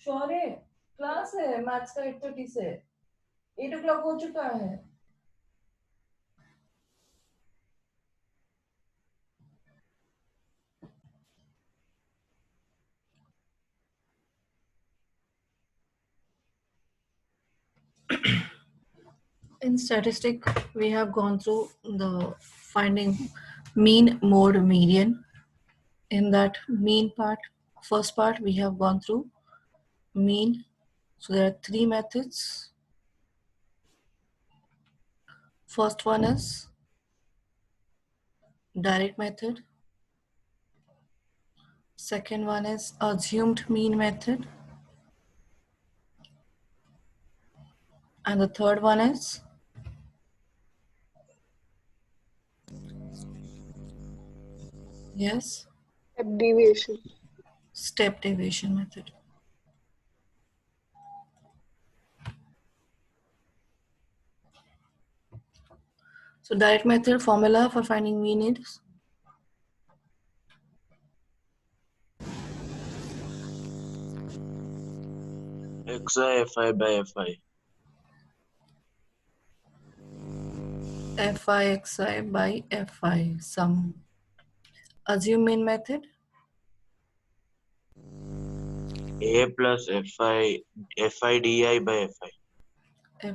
Sure है? Class है maths का 8:30 से 8 o'clock हो चुका है. In statistic, we have gone through the finding mean, mode, median. In that mean part, first part, we have gone through mean. So there are three methods. First one is direct method. Second one is assumed mean method. And the third one is yes, Deviation. step deviation method. So direct method formula for finding mean is xi fi by fi. fi xi by fi sum. Assume mean method A plus fi di by fi.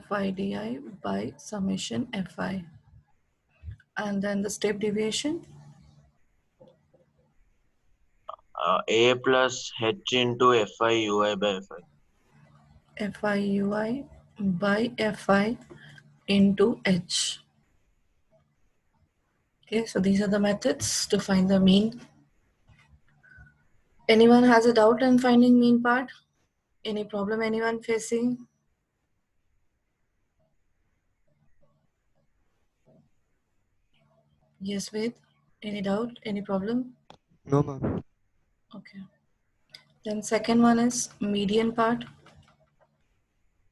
fi di by summation fi. And then the step deviation A plus h into fi ui by fi. fi ui by fi into h. Okay, so these are the methods to find the mean. Anyone has a doubt in finding mean part? Any problem anyone facing? Yes, Ved. Any doubt? Any problem? No, ma'am. Okay. Then second one is median part.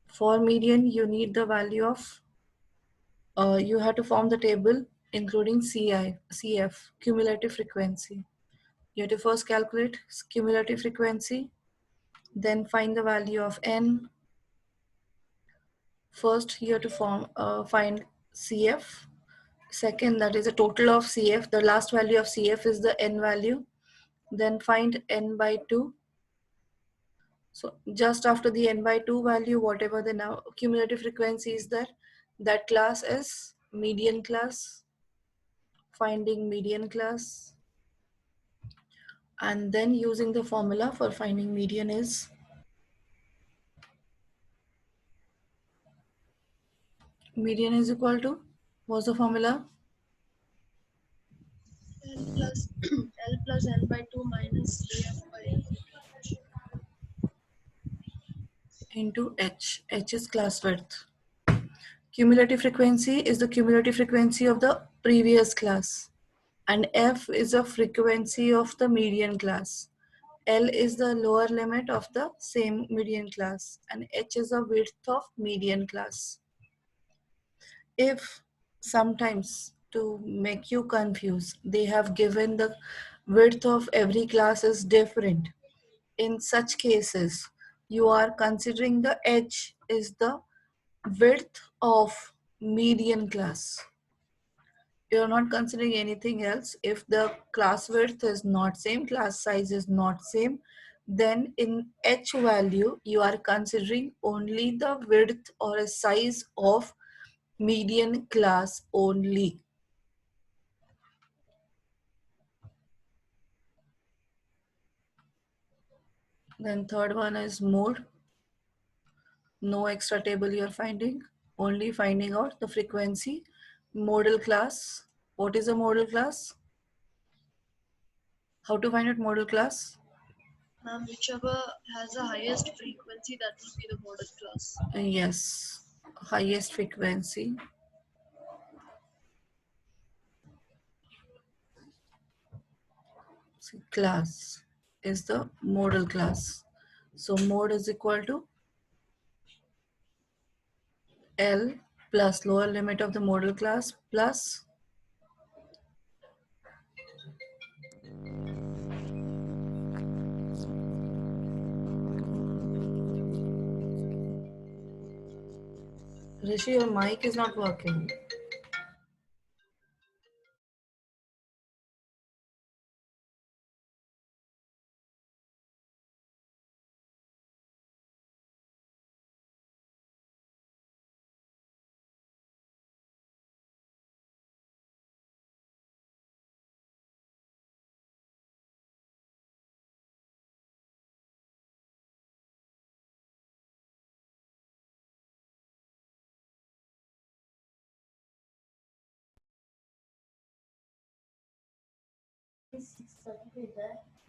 For median, you need the value of, you have to form the table including CF, cumulative frequency. You have to first calculate cumulative frequency, then find the value of n. First, you have to find CF. Second, that is the total of CF. The last value of CF is the n value. Then find n by 2. So just after the n by 2 value, whatever the now cumulative frequency is there, that class is median class. Finding median class. And then using the formula for finding median is median is equal to, what's the formula? L plus L plus N by 2 minus CF by Into H. H is class width. Cumulative frequency is the cumulative frequency of the previous class. And F is the frequency of the median class. L is the lower limit of the same median class. And H is the width of median class. If sometimes to make you confused, they have given the width of every class is different. In such cases, you are considering the H is the width of median class. You're not considering anything else. If the class width is not same, class size is not same, then in H value, you are considering only the width or a size of median class only. Then third one is mode. No extra table you are finding, only finding out the frequency. Modal class. What is a modal class? How to find out modal class? whichever has the highest frequency, that will be the model class. Yes, highest frequency. See, class is the modal class. So mode is equal to L plus lower limit of the modal class plus Rishi, your mic is not working.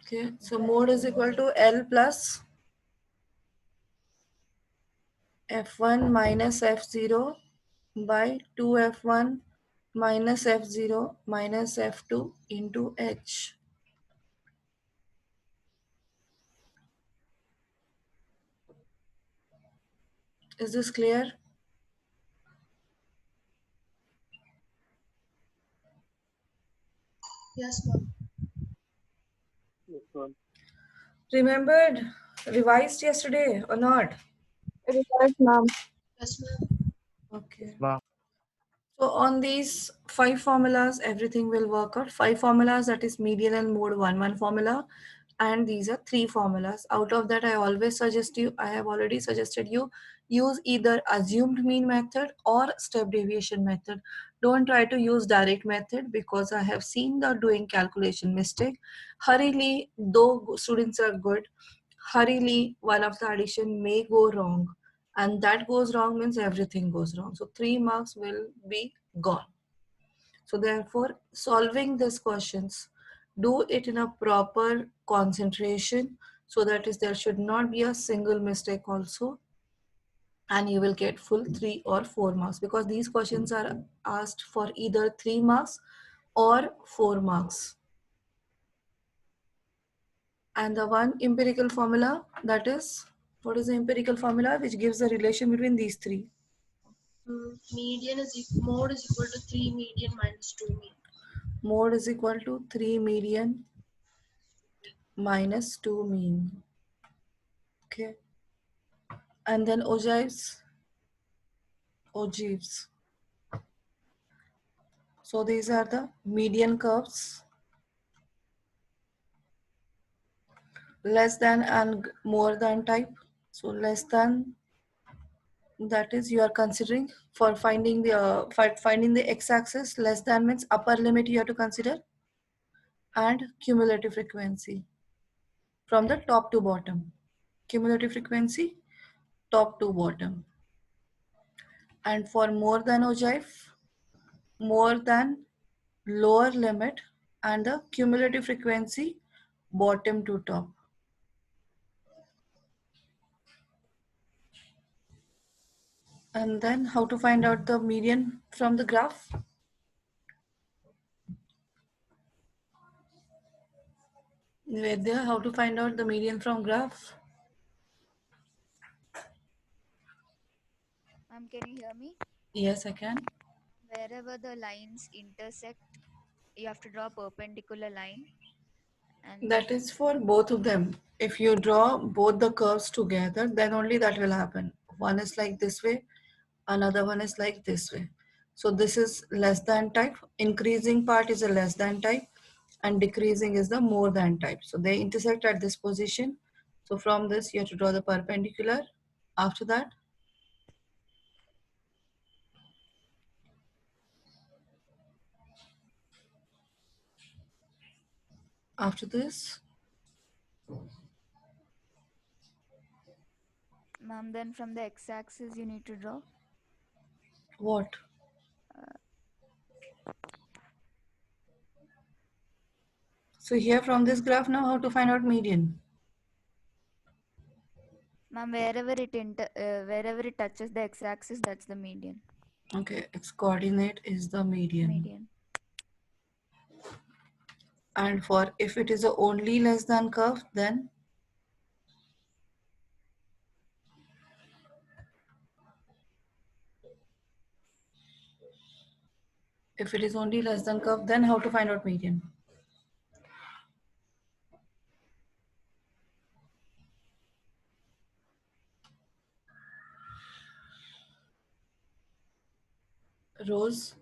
Okay, so mode is equal to L plus F1 minus F0 by 2F1 minus F0 minus F2 into H. Is this clear? Yes, ma'am. Remembered, revised yesterday or not? Revised, ma'am. Yes, ma'am. Okay. So on these 5 formulas, everything will work out. 5 formulas, that is median and mode one formula. And these are 3 formulas. Out of that, I always suggest you, I have already suggested you, use either assumed mean method or step deviation method. Don't try to use direct method because I have seen the doing calculation mistake. Hurriedly, though students are good, hurriedly one of the addition may go wrong, and that goes wrong means everything goes wrong, so 3 marks will be gone. So therefore, solving these questions, do it in a proper concentration, so that is there should not be a single mistake also, and you will get full 3 or 4 marks, because these questions are asked for either 3 marks or 4 marks. And the one empirical formula, that is, what is the empirical formula which gives the relation between these three? Median is mode is equal to 3 median minus 2 mean. Mode is equal to 3 median minus 2 mean. Okay. And then ogives. So these are the median curves, less than and more than type. So less than, that is you are considering for finding the x-axis. Less than means upper limit you have to consider, and cumulative frequency from the top to bottom. Cumulative frequency top to bottom. And for more than ogive, more than lower limit, and the cumulative frequency bottom to top. And then how to find out the median from the graph? Vedya, how to find out the median from graph? Can you hear me? Yes, I can. Wherever the lines intersect, you have to draw a perpendicular line. And That is for both of them. If you draw both the curves together, then only that will happen. One is like this way, another one is like this way. So this is less than type. Increasing part is a less than type, and decreasing is the more than type. So they intersect at this position. So from this you have to draw the perpendicular. After that, after this, ma'am, then from the x-axis you need to draw. what? So here from this graph now, how to find out median? Ma'am, wherever it touches the x-axis, that's the median. Okay, its coordinate is the median. And for if it is a only less than curve, then if it is only less than curve, then how to find out median? Rose?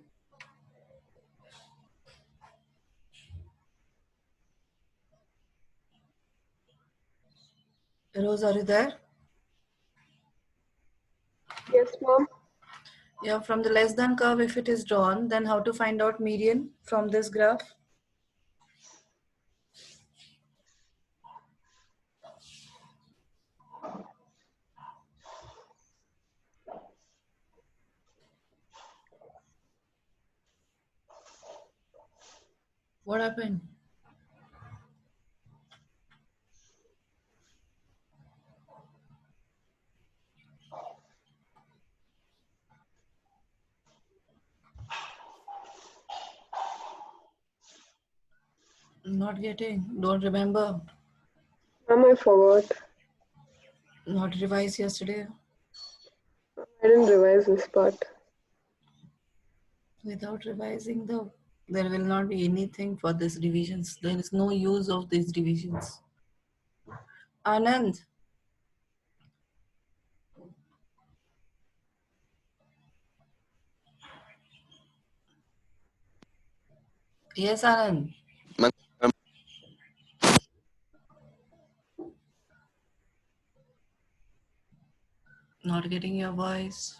Rose, are you there? Yes, ma'am. Yeah, from the less than curve, if it is drawn, then how to find out median from this graph? What happened? Not getting. Don't remember. Ma'am, I forgot. Not revised yesterday. I didn't revise this part. Without revising there will not be anything for these revisions. There is no use of these revisions. Anand. Yes, Anand. Not getting your voice.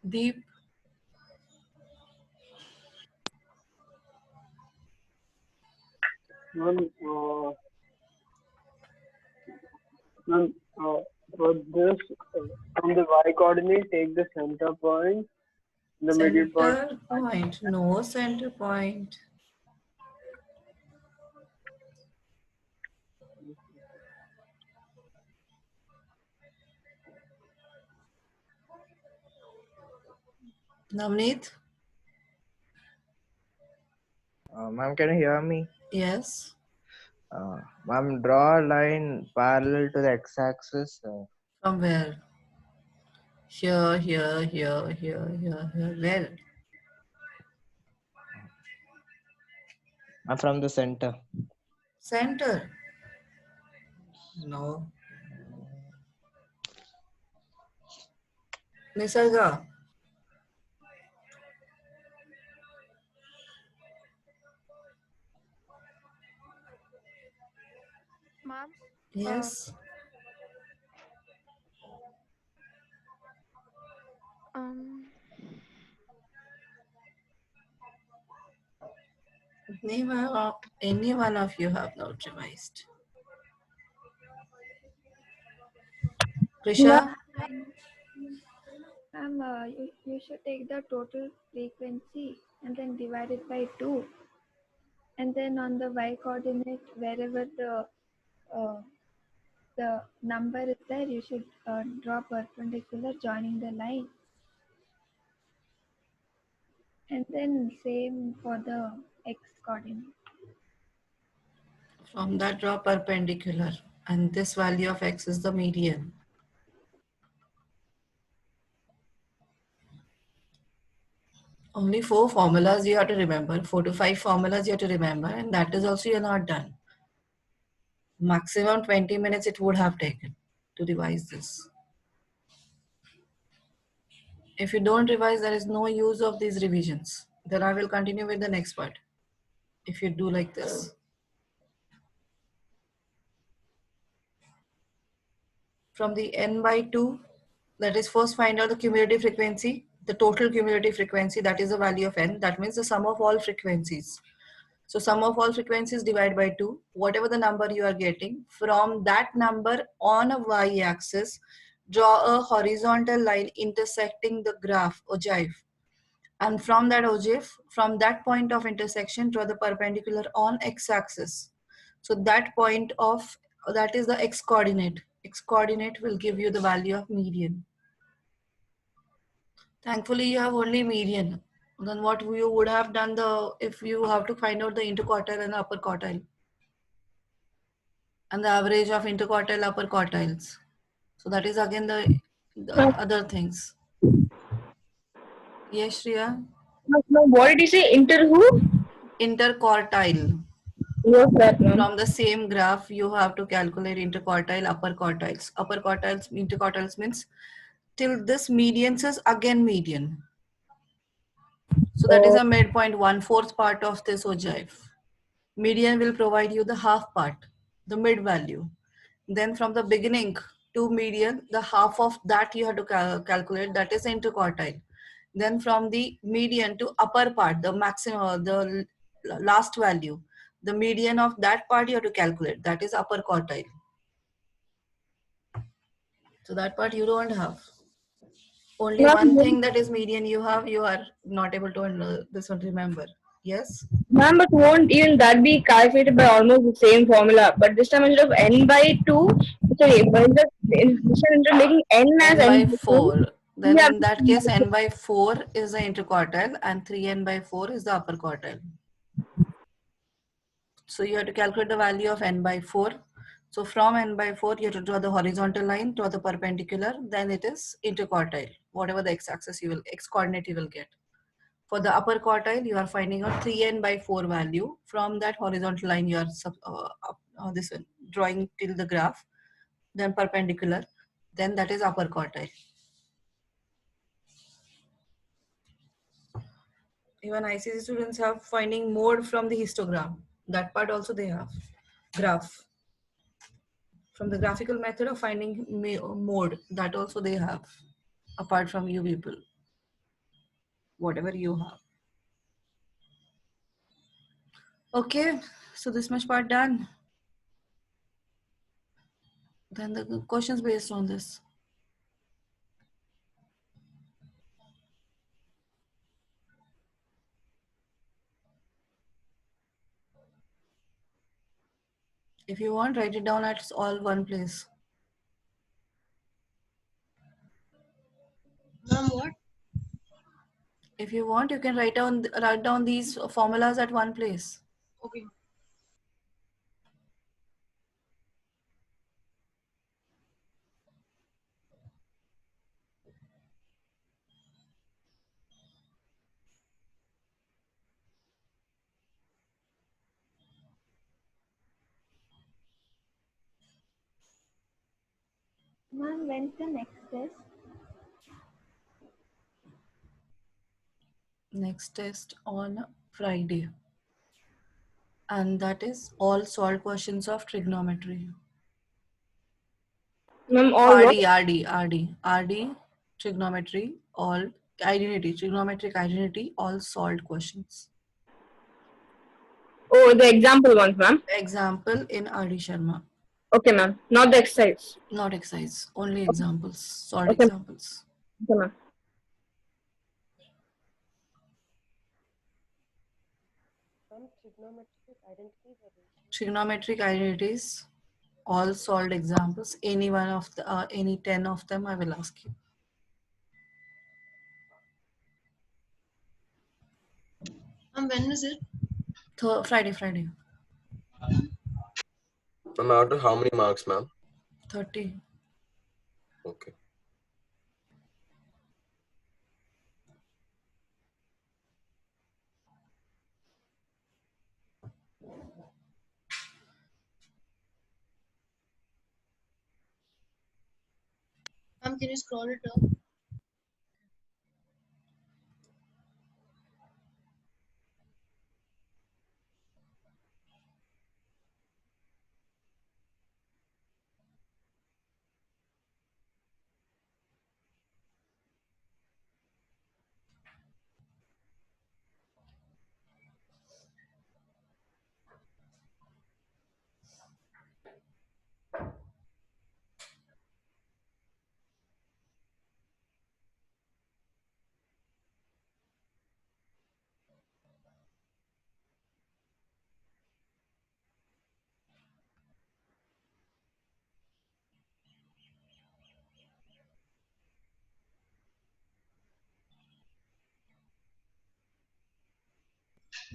Deep. Ma'am, ma'am, for this, from the y coordinate, take the center point, the middle point. Center point. No center point. Navneet? Ma'am, can you hear me? Yes. Ma'am, draw a line parallel to the x-axis. From where? Here, here, here, here, here, here. Where? From the center. Center. No. Nisarga. Ma'am, Yes. um, Any one of you have not revised. Krisha? Ma'am, you should take the total frequency and then divide it by 2. And then on the y coordinate, wherever the number is there, you should draw perpendicular joining the line. And then same for the x coordinate. From that draw perpendicular. And this value of x is the median. Only 4 formulas you have to remember. 4 to 5 formulas you have to remember. And that is also you're not done. Maximum 20 minutes it would have taken to revise this. If you don't revise, there is no use of these revisions. Then I will continue with the next part. If you do like this. From the n by 2, that is first find out the cumulative frequency, the total cumulative frequency, that is the value of n. That means the sum of all frequencies. So sum of all frequencies divided by 2, whatever the number you are getting, from that number on a y-axis, draw a horizontal line intersecting the graph, ogive. And from that ogive, from that point of intersection, draw the perpendicular on x-axis. So that point of, that is the x coordinate. X coordinate will give you the value of median. Thankfully, you have only median. Then what you would have done if you have to find out the interquartile and the upper quartile. And the average of interquartile, upper quartiles. So that is again the other things. Yes, Shreya? Ma'am, what did you say? Inter who? Interquartile. What's that, ma'am? From the same graph, you have to calculate interquartile, upper quartiles. Upper quartiles, interquartiles means till this median is again median. So that is a midpoint, 1/4 part of this ogive. Median will provide you the half part, the mid value. Then from the beginning to median, the half of that you have to calculate, that is interquartile. Then from the median to upper part, the maximum, the last value, the median of that part you have to calculate, that is upper quartile. So that part you don't have. Only Ma'am, one thing that is median you have, you are not able to this one remember. Yes? ma'am, but won't even that be calculated by almost the same formula? But this time instead of n by 2, sorry, but instead of making n as N n by by 2, 4. we Then have in that case, n by 4 is the interquartile and 3n by 4 is the upper quartile. So you have to calculate the value of n by 4. So from n by 4, you have to draw the horizontal line, draw the perpendicular, then it is interquartile, whatever the x-axis you will, x-coordinate you will get. For the upper quartile, you are finding out 3n by 4 value. From that horizontal line, you are this one, drawing till the graph, then perpendicular, then that is upper quartile. Even ICC students have finding mode from the histogram. That part also they have. Graph. From the graphical method of finding mode, that also they have. Apart from you people. Whatever you have. Okay, so this much part done. Then the questions based on this. If you want, write it down at all one place. Ma'am, what? If you want, you can write down these formulas at one place. Okay. Ma'am, when's the next test? Next test on Friday. And that is all solved questions of trigonometry. ma'am, all what? RD, trigonometry, all identity, trigonometric identity, all solved questions. Oh, the example ones, ma'am. Example in RD Sharma. Okay, ma'am. Not the exercise. Not exercise, only examples, solved Okay. examples. Okay, ma'am. Trigonometric identities, all solved examples. Any one of the, any 10 of them, I will ask you. Ma'am, when is it? Friday. Ma'am, out of how many marks, ma'am? 30. Okay. Ma'am, can you scroll it up?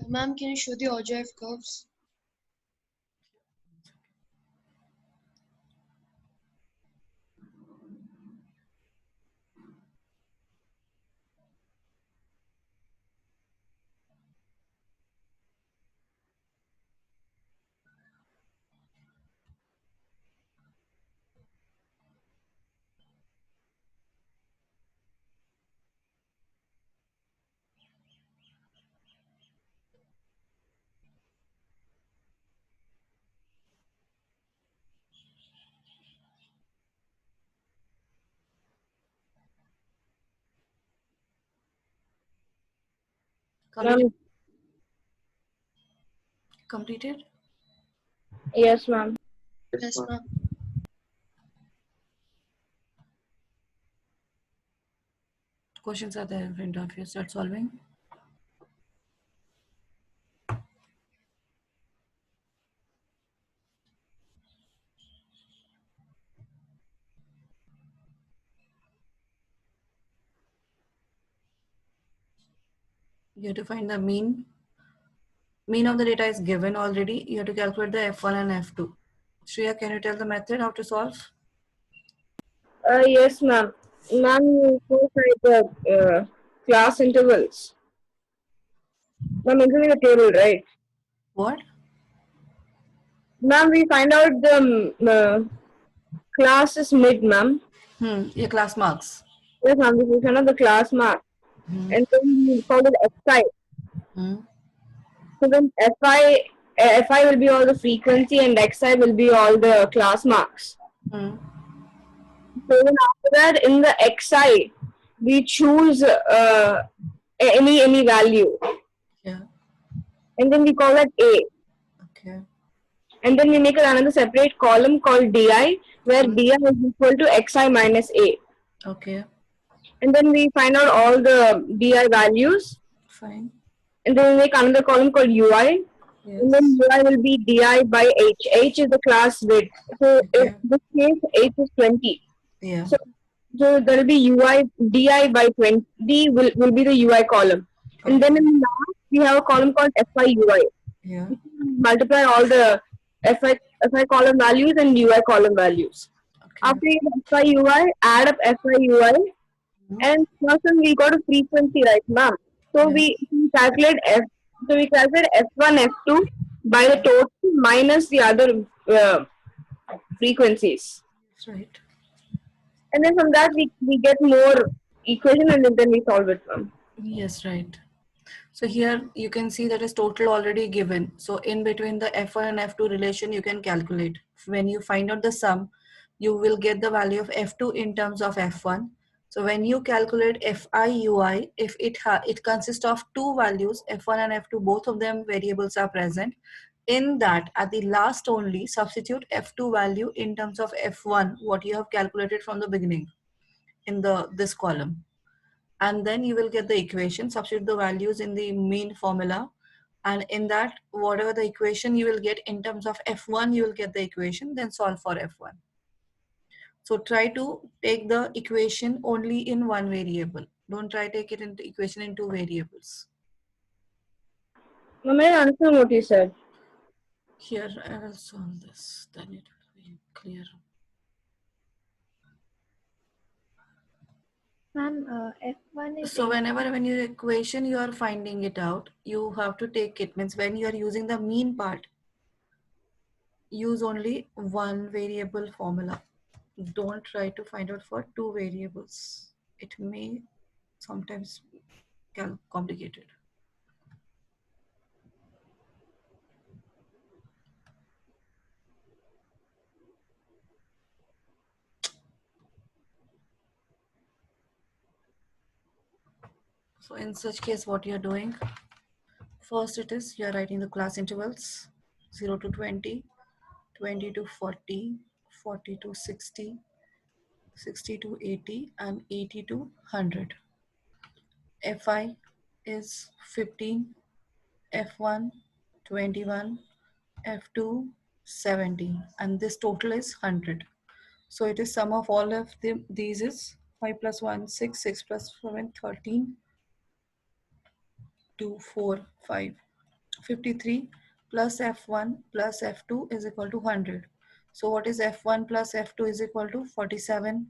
Ma'am, can you show the ogive curves? Completed? Completed? Yes, ma'am. Yes, ma'am. Questions are there in front of you. Start solving. You have to find the mean. Mean of the data is given already. You have to calculate the F1 and F2. Shreya, can you tell the method how to solve? Yes, ma'am. Ma'am, you go for the class intervals. Ma'am, including the table, right? What? Ma'am, we find out the class is mid, ma'am. Your class marks. Yes, ma'am. We find out the class mark. And then we call it xi. So then fi will be all the frequency and xi will be all the class marks. So then after that, in the xi, we choose any value. Yeah. And then we call that a. Okay. And then we make another separate column called di, where di is equal to xi minus a. Okay. And then we find out all the di values. Fine. And then we make another column called ui. Yes. And then ui will be di by h. H is the class width. So in this case, h is 20. Yeah. So there will be ui di by 20. D will be the ui column. Okay. And then in last, we have a column called fi ui. Yeah. Multiply all the fi column values and ui column values. Okay. After you have fi ui, add up fi ui, and first we got a frequency, right, ma'am? So we calculate we calculate f1, f2 by the total minus the other frequencies. That's right. And then from that we get more equation and then we solve it, ma'am. Yes, right. So here you can see that is total already given. So in between the F1 and F2 relation, you can calculate. When you find out the sum, you will get the value of F2 in terms of F1. So when you calculate Fi ui, if it consists of two values, F1 and F2, both of them variables are present. In that, at the last only, substitute F2 value in terms of F1, what you have calculated from the beginning in this column. And then you will get the equation, substitute the values in the mean formula, and in that whatever the equation you will get in terms of F1, you will get the equation, then solve for F1. So try to take the equation only in one variable. Don't try to take it into equation in two variables. Ma'am, I understand what you said. Here I will solve this, then it will be clear. Ma'am, F1 is... So whenever when your equation you are finding it out, you have to take it, means when you are using the mean part, use only one variable formula. Don't try to find out for two variables. It may sometimes get complicated. So in such case, what you're doing, first it is you're writing the class intervals 0 to 20, 20 to 40, 40 to 60, 60 to 80, and 80 to 100. Fi is 15, F1 21, F2 70, and this total is 100. So it is sum of all of these is 5 plus 1, 6, 6 plus 7, 13, 2, 4, 5, 53 plus F1 plus F2 is equal to 100. So what is F1 plus F2 is equal to 47.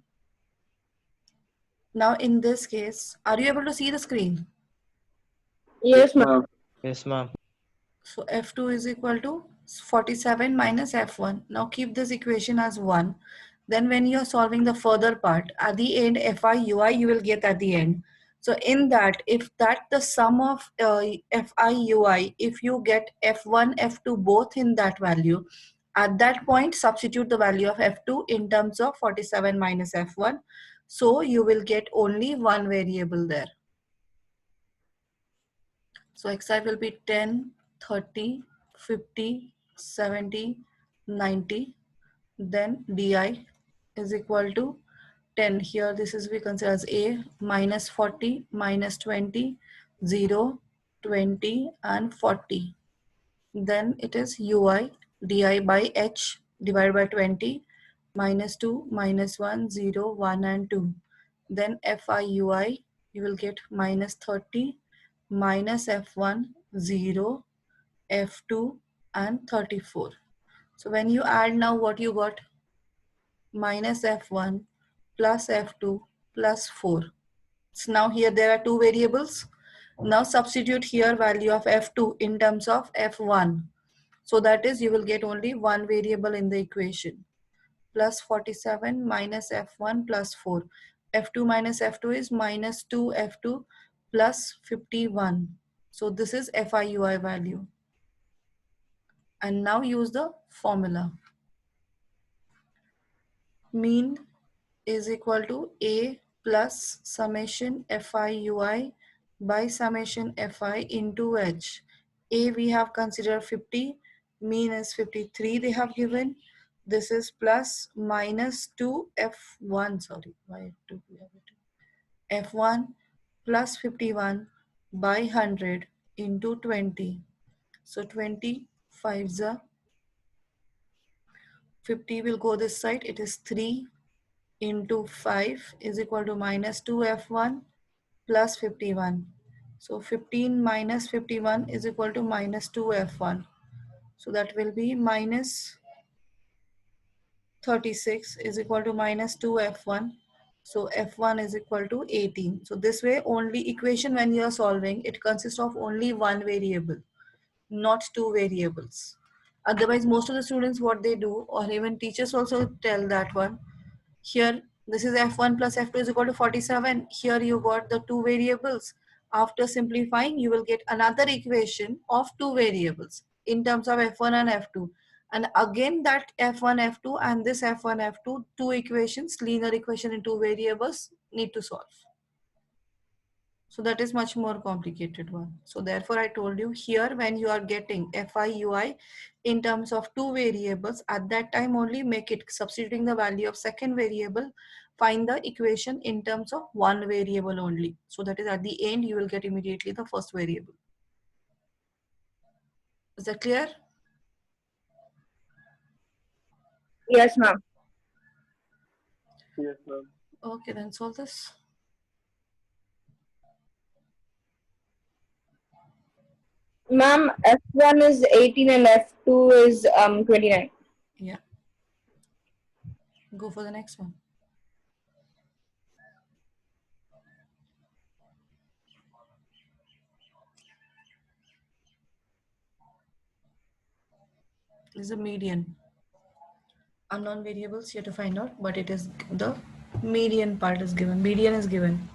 Now in this case, are you able to see the screen? Yes, ma'am. Yes, ma'am. So F2 is equal to 47 minus F1. Now keep this equation as 1. Then when you're solving the further part, at the end, Fi ui you will get at the end. So in that, if that the sum of Fi ui, if you get F1, F2 both in that value, at that point substitute the value of F2 in terms of 47 minus F1. So you will get only one variable there. So xi will be 10, 30, 50, 70, 90. Then di is equal to 10. Here this is we consider as a, minus 40, minus 20, 0, 20 and 40. Then it is ui di by h divided by 20, minus 2, minus 1, 0, 1 and 2. Then fi ui, you will get minus 30, minus f1, 0, f2 and 34. So when you add now, what you got? Minus f1 plus f2 plus 4. So now here there are two variables. Now substitute here value of f2 in terms of f1. So that is you will get only one variable in the equation. Plus 47 minus f1 plus 4. f2 minus f2 is minus 2 f2 plus 51. So this is FIUI value. And now use the formula. Mean is equal to A plus summation FIUI by summation FI into H. A we have considered 50, mean is 53 they have given. This is plus minus 2 F1, sorry, why 2 we have it? F1 plus 51 by 100 into 20. So 20 5s are 50 will go this side, it is 3 into 5 is equal to minus 2f1 plus 51. So 15 minus 51 is equal to minus 2f1. So that will be minus 36 is equal to minus 2f1. So f1 is equal to 18. So this way only equation when you are solving, it consists of only one variable, not two variables. Otherwise most of the students what they do, or even teachers also tell that one, here this is f1 plus f2 is equal to 47. Here you got the two variables. After simplifying you will get another equation of two variables in terms of f1 and f2, and again that f1 f2 and this f1 f2, two equations, linear equation in two variables need to solve. So that is much more complicated one. So therefore I told you here when you are getting FIUI in terms of two variables, at that time only make it substituting the value of second variable, find the equation in terms of one variable only. So that is at the end you will get immediately the first variable. Is that clear? Yes, ma'am. Yes, ma'am. Okay, then solve this. Ma'am, F1 is 18 and F2 is 29. Yeah. Go for the next one. This is a median. Unknown variables you have to find out, but it is the median part is given. Median is given.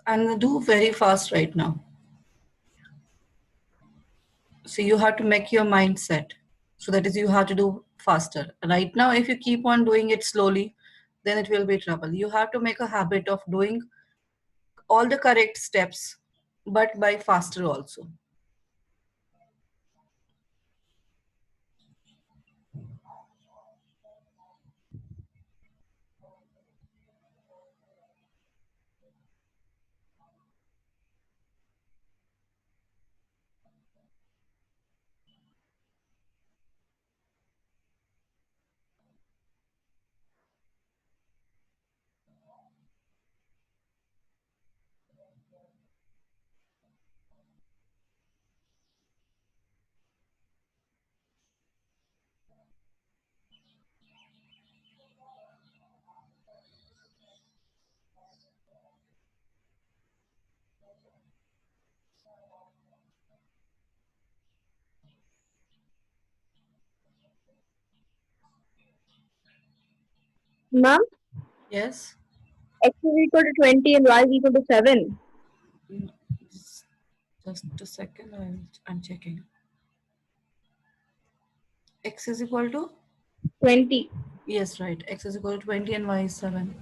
And do very fast right now. So you have to make your mindset. So that is, you have to do faster. Right now, if you keep on doing it slowly, then it will be trouble. You have to make a habit of doing all the correct steps, but by faster also. Ma'am, Yes? x is equal to 20 and y is equal to 7. Just a second, I'm checking. X is equal to? 20. Yes, right. X is equal to 20 and y is 7.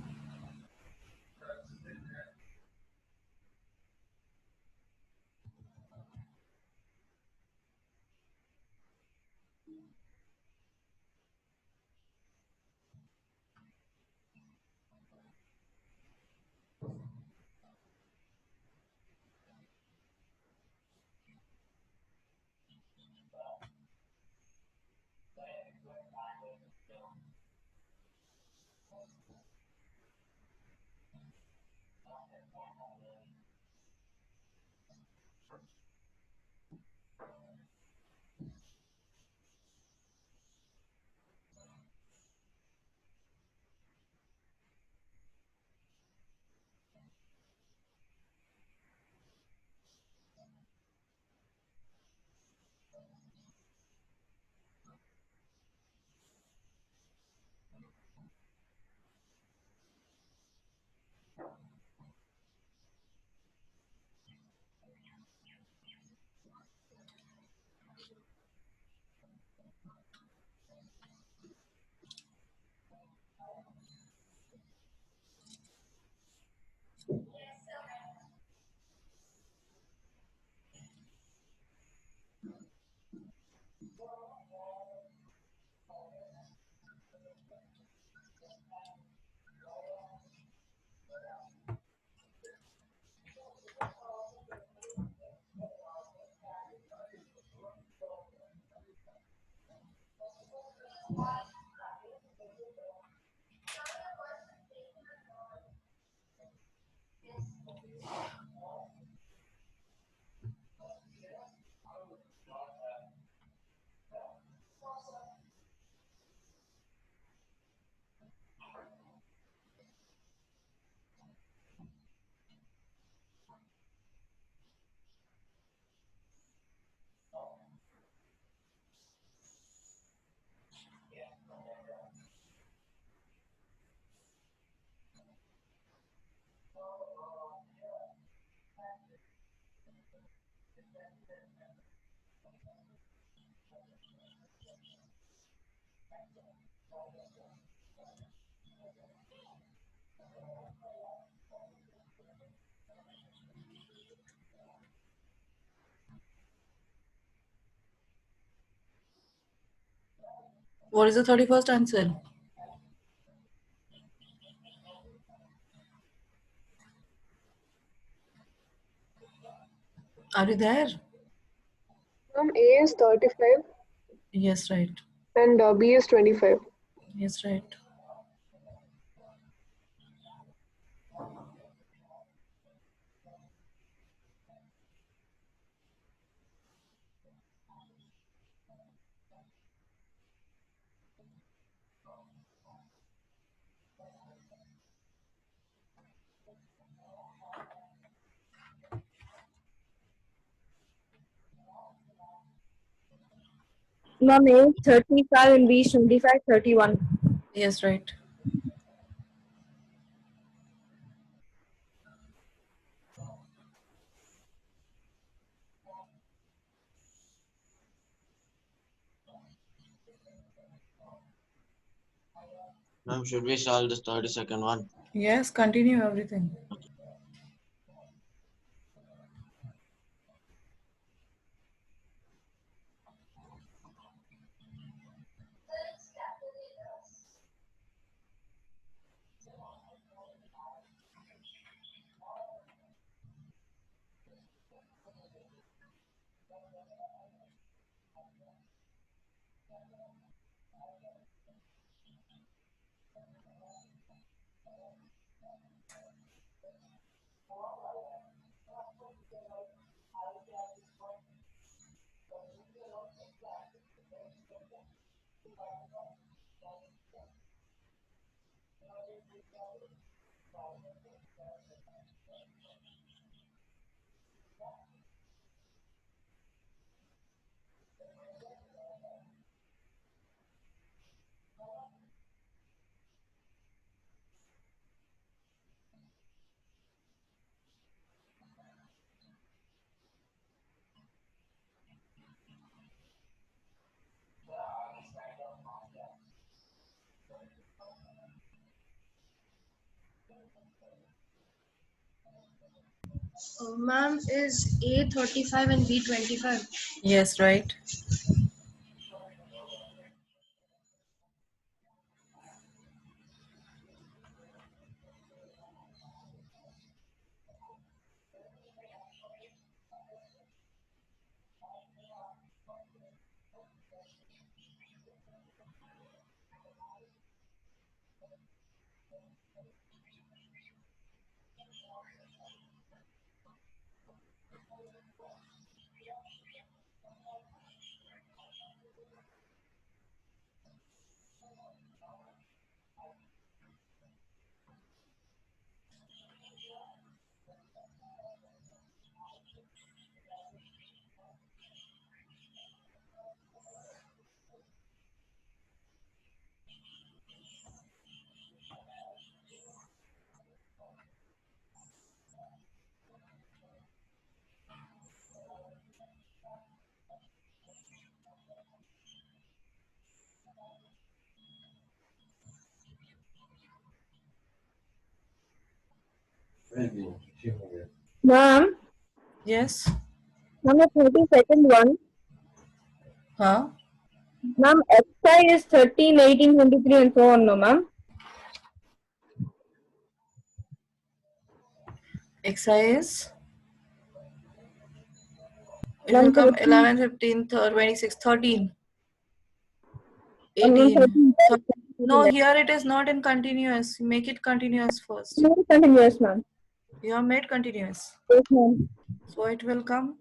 What is the 31st answer? Are you there? A is 35 Yes, right. and B is 25. Yes, right. Ma'am, A is 35 and B is 25, 31. Yes, right. Ma'am, should we solve this 32nd one? Yes, continue everything. Ma'am, is A 35 and B 25? Yes, right. Ma'am, Yes. ma'am, the 32nd one. Huh? Ma'am, XI is 13, 18, 23 and so on, no ma'am? XI is? It will Ma'am, come 13, 11, 15, 26, 13, ma'am, 18. 13, No, here it is not in continuous. Make it continuous first. continuous, ma'am. You have made continuous. Yes, ma'am. So it will come.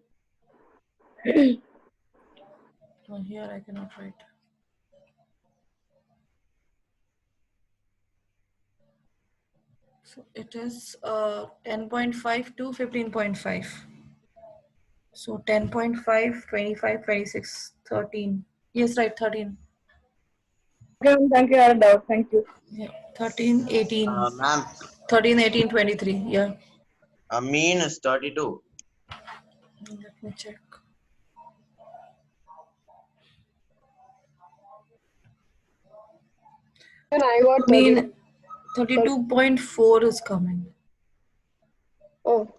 Oh, here I cannot write. So it is 10.5 to 15.5. So 10.5, 25, 26, 13. Yes, right, 13. Okay, ma'am, thank you. I had a doubt. Thank you. Yeah, 13, 18. Ma'am, 13, 18, 23. Yeah. mean is 32. Let me check. And I got 30. Mean 32.4 is coming. Oh,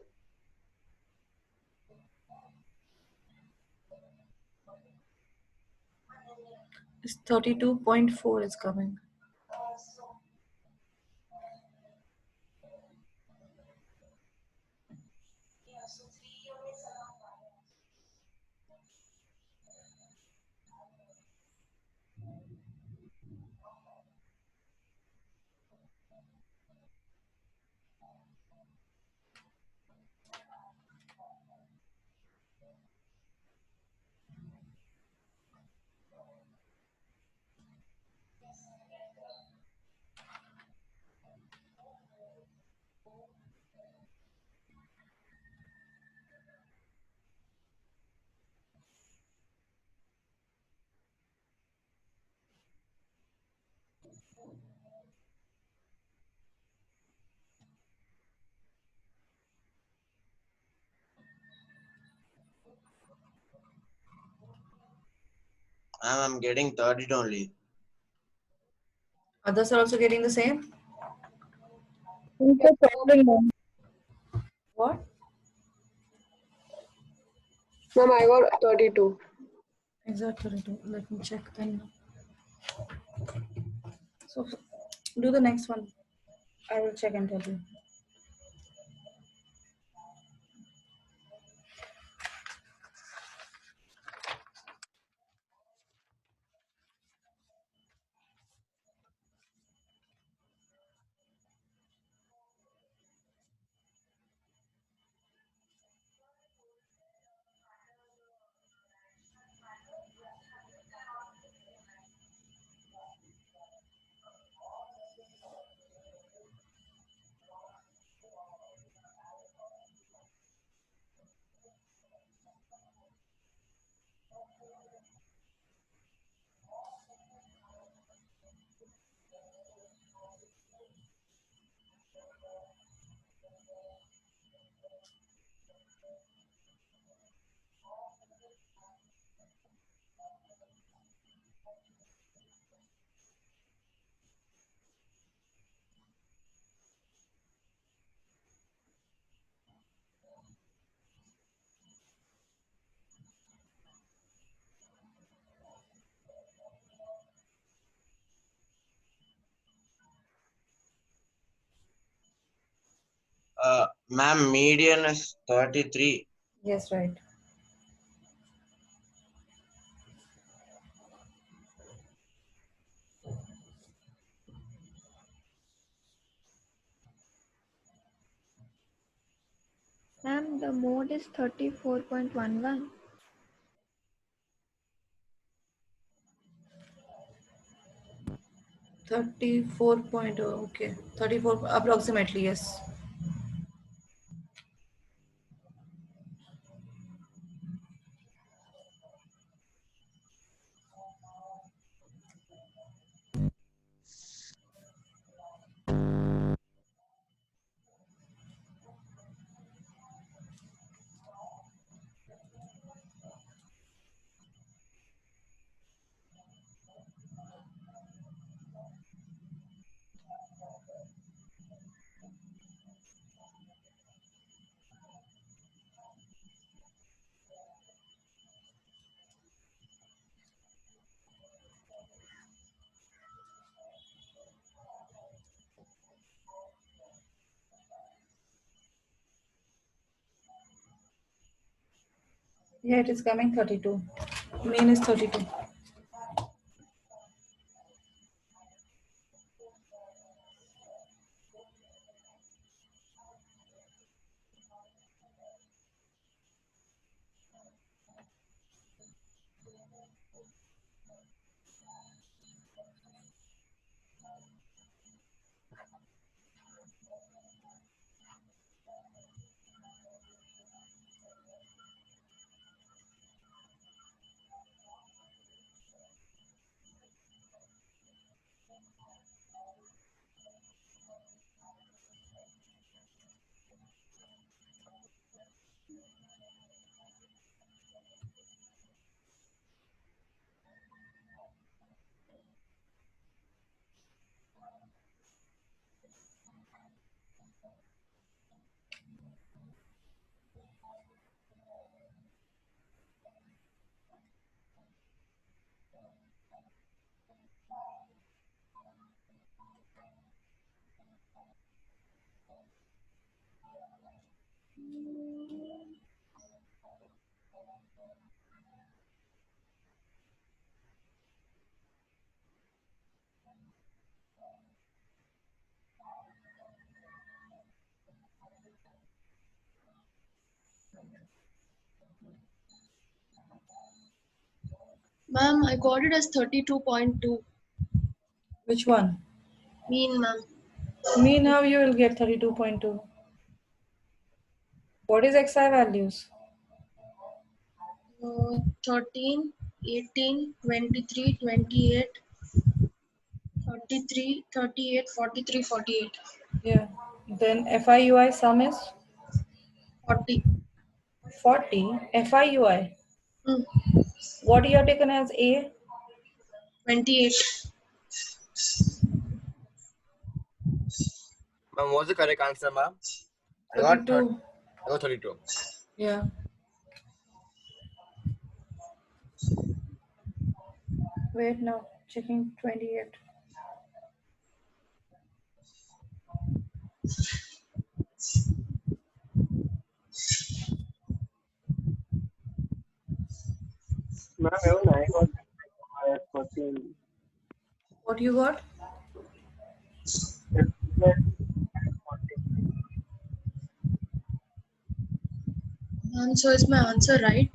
It's 32.4 is coming. I'm getting 30 only. Others are also getting the same? What? Ma'am, I got 32. Exactly. Let me check then. So do the next one. I will check and tell you. Ma'am, median is 33. Yes, right. Ma'am, the mode is 34.11. 34.0. Okay. 34 approximately, yes. Yeah, it is coming 32. Mean is 32. Ma'am, I got it as 32.2. Which one? Mean, ma'am. Mean, how you will get 32.2. What is XI values? 13, 18, 23, 28, 33, 38, 43, 48, Yeah. Then FIUI sum is 40. 40. FIUI. Hmm. What you have taken as A? 28. Ma'am, what's the correct answer, ma'am? I got 32. I got 32. Yeah. Wait now. Checking 28. Ma'am, even I got 14. What you got? Ma'am, so is my answer right?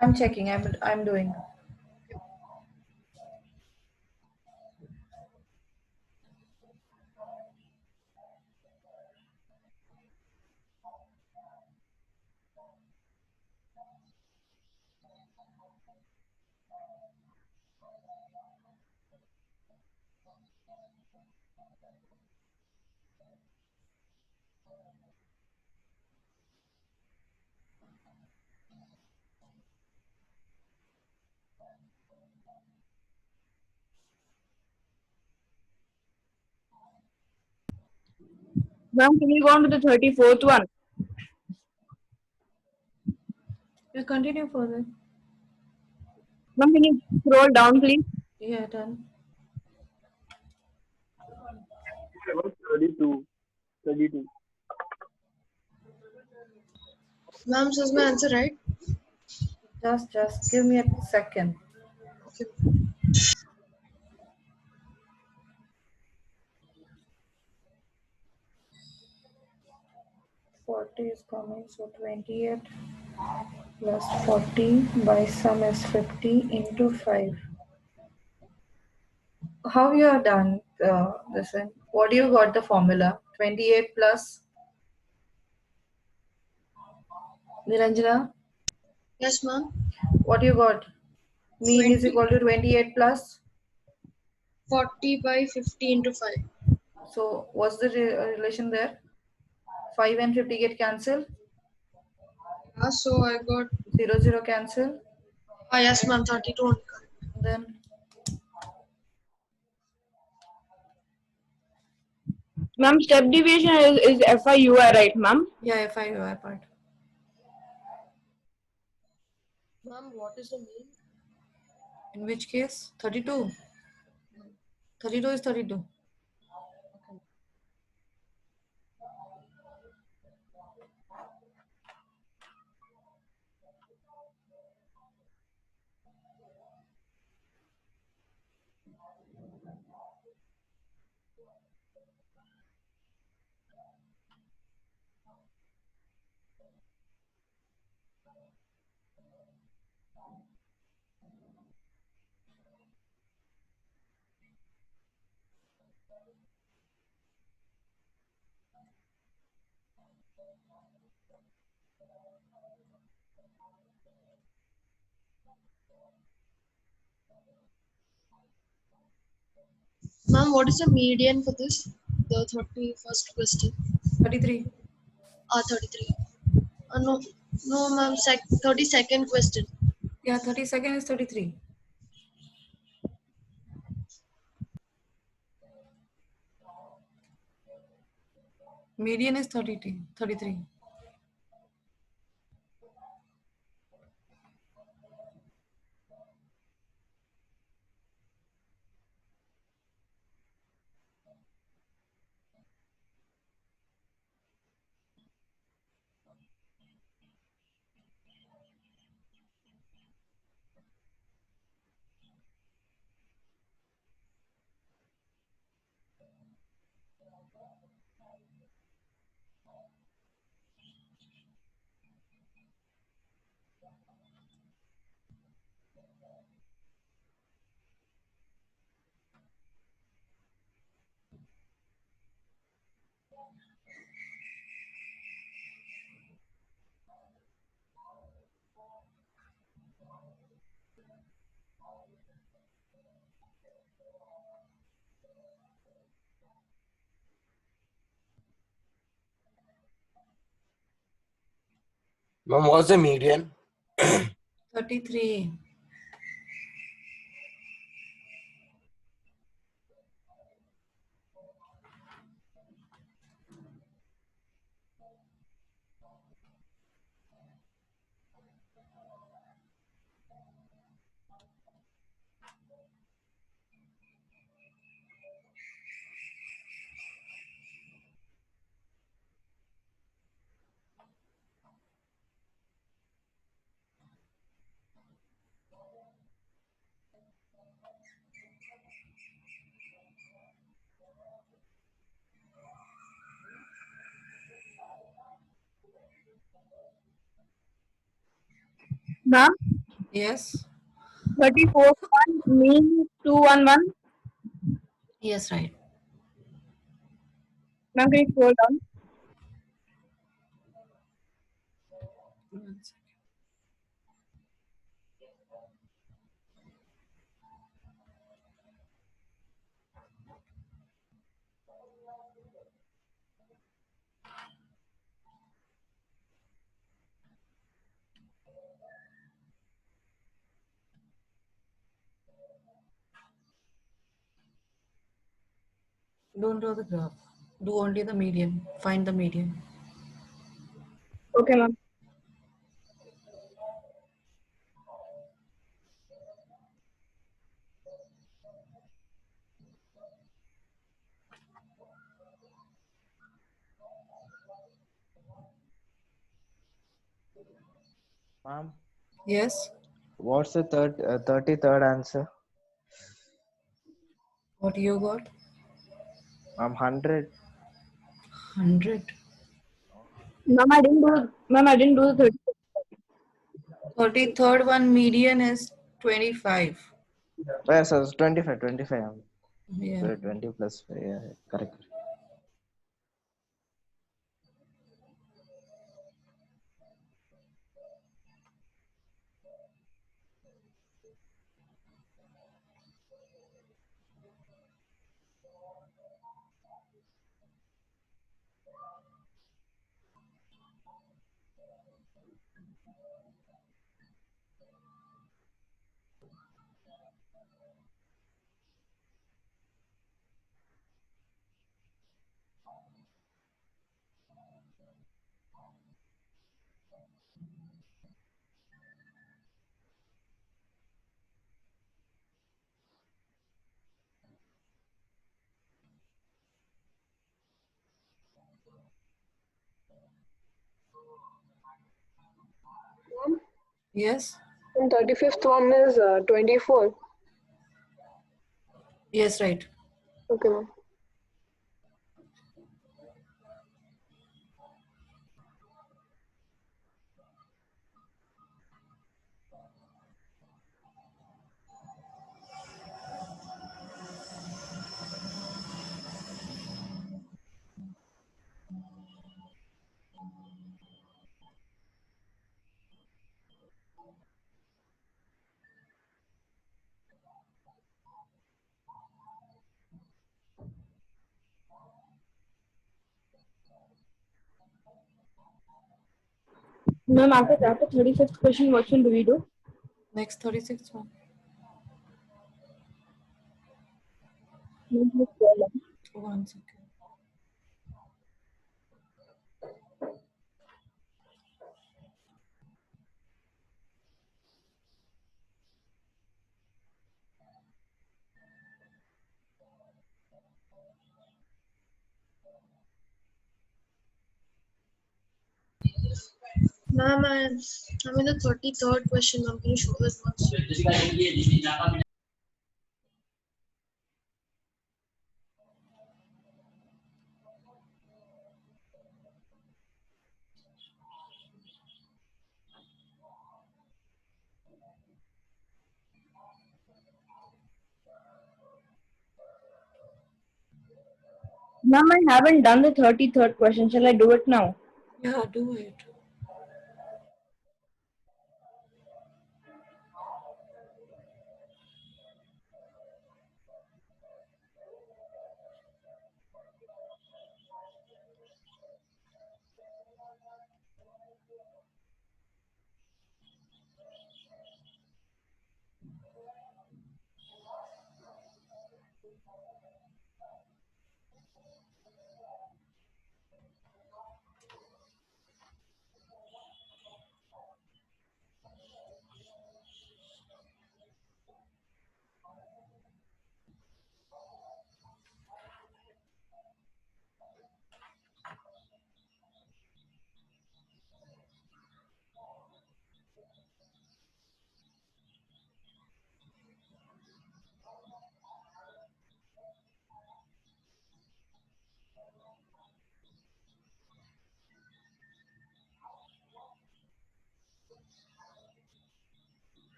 I'm checking. I'm doing. Ma'am, can you go on to the 34th one? You continue further. Ma'am, can you scroll down, please? Yeah, done. I got 32. 32. Ma'am, so is my answer right? Just give me a second. Okay. 40 is coming, so 28 plus 40 by sum is 50 into 5. How you are done this one? What do you got the formula? 28 plus Niranjana? Yes, ma'am. What you got? Mean is 20, equal to 28 plus. 40 by 50 into 5. So what's the relation there? 5 and 50 get cancelled. Yeah, so I got, 0, 0 cancel. yes, ma'am, 32 only correct. Then Ma'am, step deviation is FIUI, right, ma'am? yeah, FIUI part. Ma'am, what is the mean? In which case? 32. 32 is 32. Ma'am, what is the median for this? The 31st question. 33. 33. No, no, ma'am, 32nd question. Yeah, 32nd is 33. Median is 33. Ma'am, what's the median? 33. Ma'am, Yes. 34 one mean 211. Yes, right. Ma'am, can you scroll down? One second. Don't draw the graph. Do only the median. Find the median. Okay, ma'am. Ma'am, Yes. what's the 33rd answer? What you got? Ma'am, 100. 100. Ma'am, I didn't do the 30. 33rd one median is 25. Yes, yes, 25, 25. Yeah. Sorry, 20 plus 5. Yeah, correct. Yes. And 35th one is 24. Yes, right. Okay, ma'am. Ma'am, after that, the 35th question, what should we do? Next 36th one. Ma'am, please scroll down. 1 second. Ma'am, I'm in the 33rd question. Ma'am, can you show this once? Ma'am, I haven't done the 33rd question. Shall I do it now? Yeah, do it.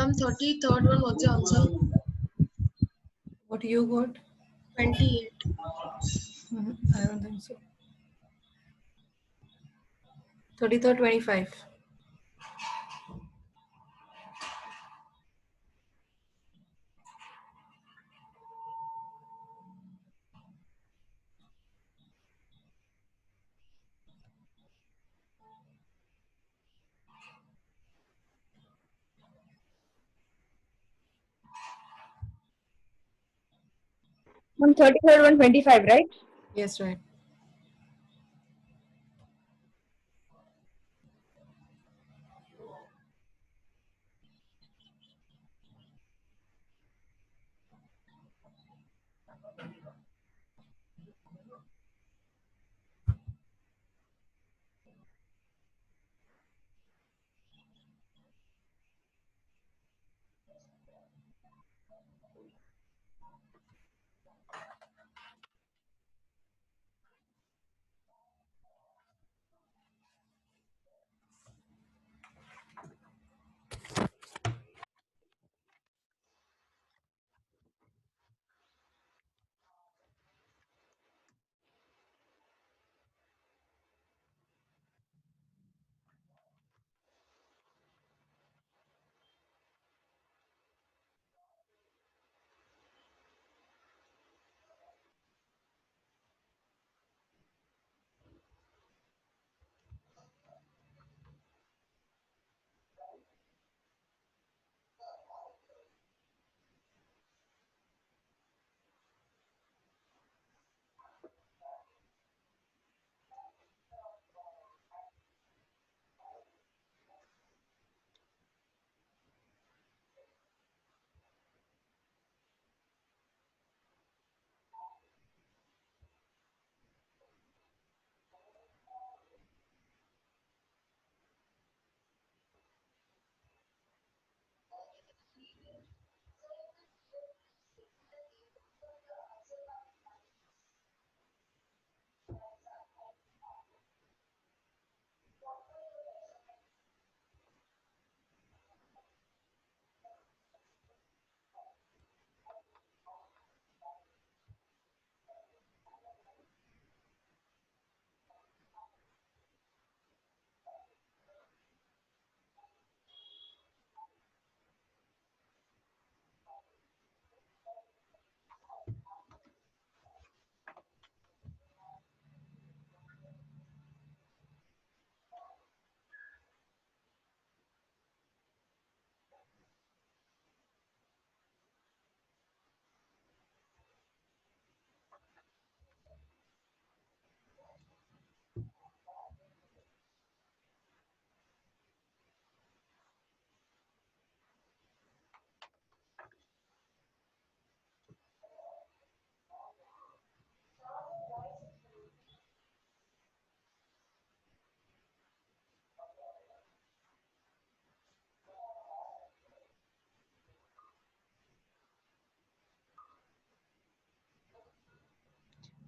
Ma'am, 33rd one, what's the answer? What you got? 28. I don't think so. 33rd, 25. On 33rd, 125, right? Yes, right.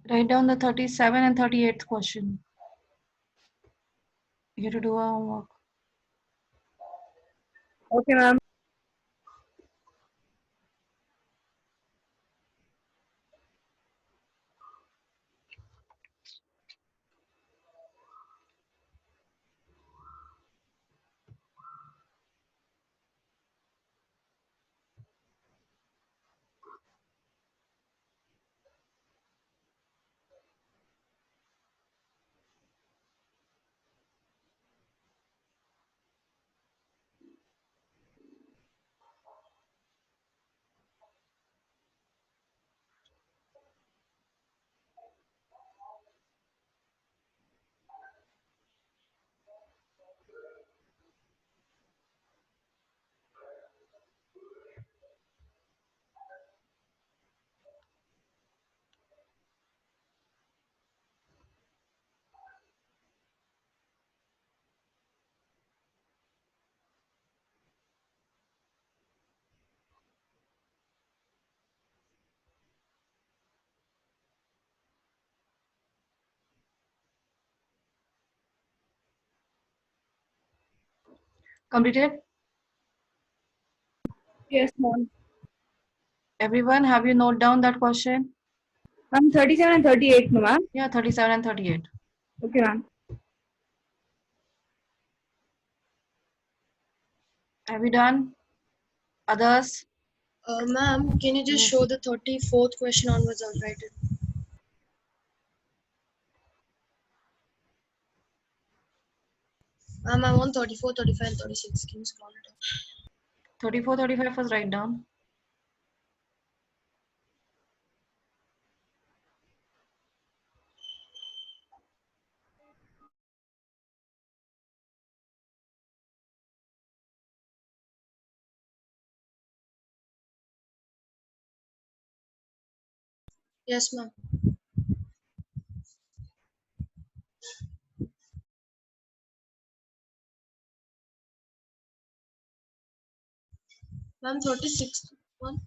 Write down the 37 and 38th question. You have to do our homework. Okay, ma'am. Completed? Yes, ma'am. Everyone, have you note down that question? Ma'am, 37 and 38, no, ma'am. Yeah, 37 and 38. Okay, ma'am. Have you done? Others? Ma'am, can you just show the 34th question onwards? I'll write it. Ma'am, I want 34, 35, and 36. Can you scroll it up? 34, 35 was write down. Yes, ma'am. Ma'am, 36th one.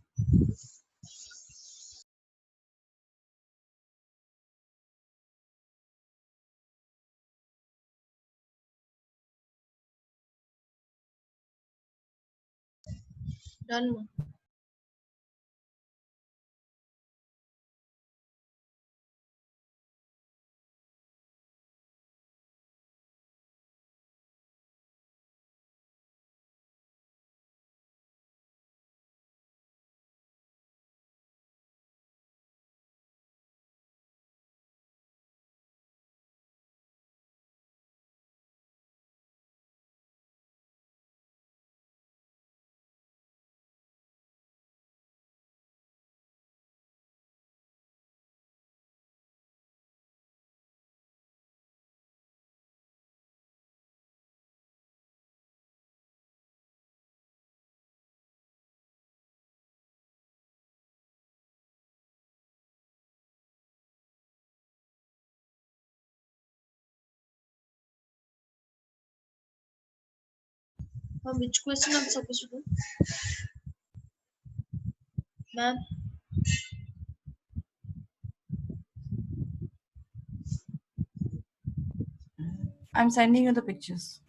Done, ma'am. Ma'am, which question I'm supposed to do? Ma'am, I'm sending you the pictures.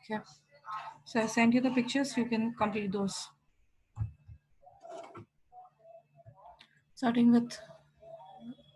Okay. So I sent you the pictures. You can complete those. Starting with